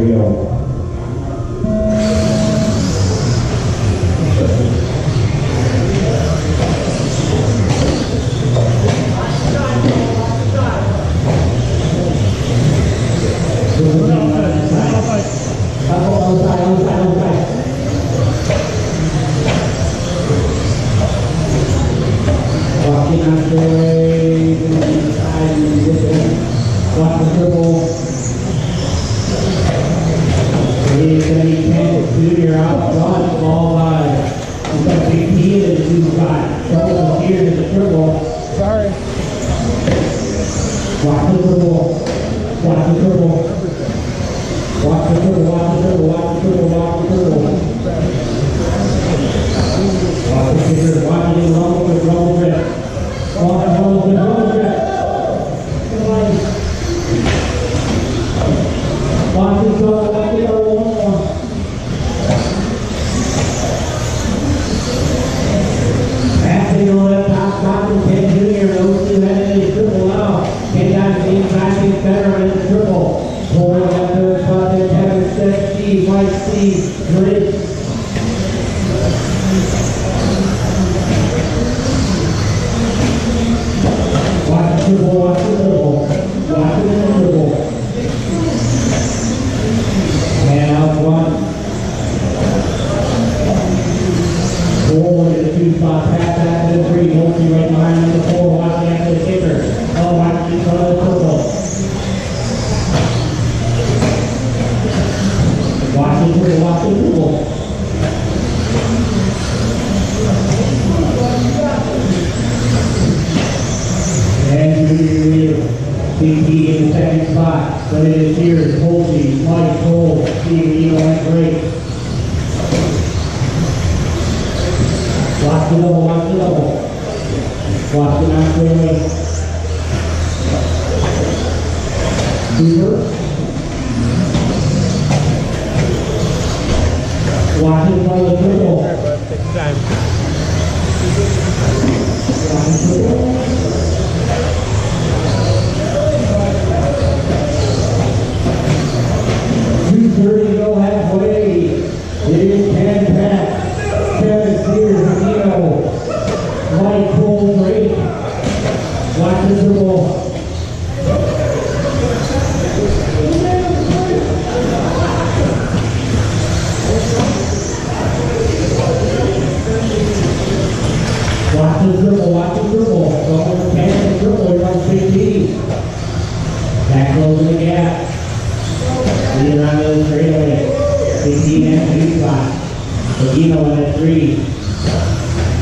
we go. Walking on fairway, inside, watch the triple. He's going to be 10 junior out front, ball by. He's got a big P in the 2-5. Trouble here to the triple. Sorry. Watch the triple. Watch the triple. Watch the triple. Watch the triple. Watch the triple. Watch the triple. Watch the kicker. Watch it in rumble with rumble grip. Watch it rumble with rumble grip. Watch it go. Watch it go. Passing on that top spot to 10 junior. Those two headed in triple now. 10 guys in the inside gets better in the triple. Pulling that third spot there. Kevin Steph, Steve, White, Steve, Drake. Watch the triple, watch the triple. Watch the triple. And out front. Forward to the 2-spot, pass that to the 3. Holtzy right behind him, the 4. Watching after the kicker. Oh, watching in front of the triple. Watch the triple, watch the triple. And junior CP in the second spot. But it is here, Holtzy, Mike, Cole, Steve, and Drake. Watch the double, watch the double. Watch the knock fairway. Cooper. Watch it from the triple. Take time. Watch the triple. 2:30 to go halfway. Here's Ken Pat. Kevin Sears, Nino, Mike, Cole, Drake. Watch the triple. Watch the triple, watch the triple. Going to catch the triple, you're on 15. Back close in the gap. Lead around to the straightaway. 15 and 2 spot. Nino on that 3.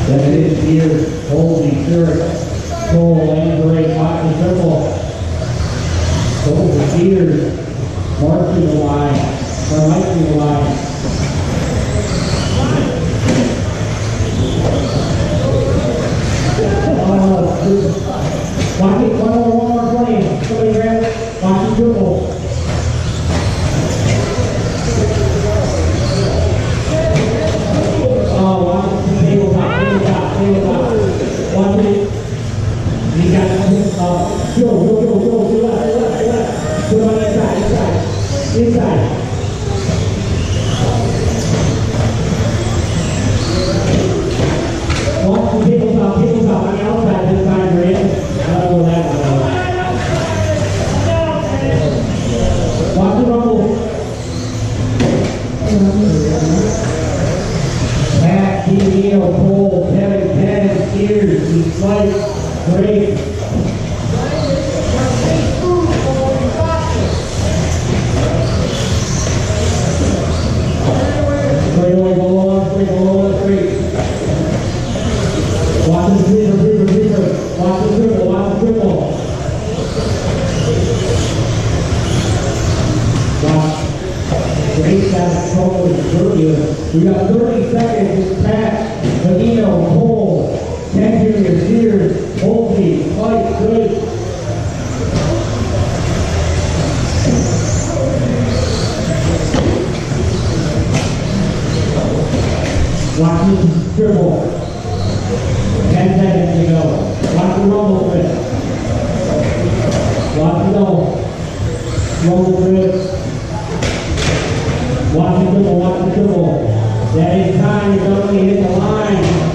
Then it is here. Holtzy, Stewart, Cole, and Drake. Watch the triple. Cole for Sears. Marching the line. Or lighting the line. Watch it, one more plane. Somebody grab it. Watch the triple. Oh, watch the tabletop. Watch it. He got it. Go. To left. Put on inside. Watch the tabletop on the outside this time, Grant. I don't know that one. Watch the rumble. Pat, Nino, Cole, Kevin, Ken, Sears, Mike, Drake. Straightaway below on 3. Watch the triple. Watch the triple. Watch. Great shot, trouble with 30. We got 30 seconds with Pat, Nino, Cole, Ken Jr., Sears, Holtzy, Mike, Drake. Watch the triple. 10 seconds to go. Watch the rumble grip. Watch the double. Rumble grip. the triple. That is time. You're going to hit the line.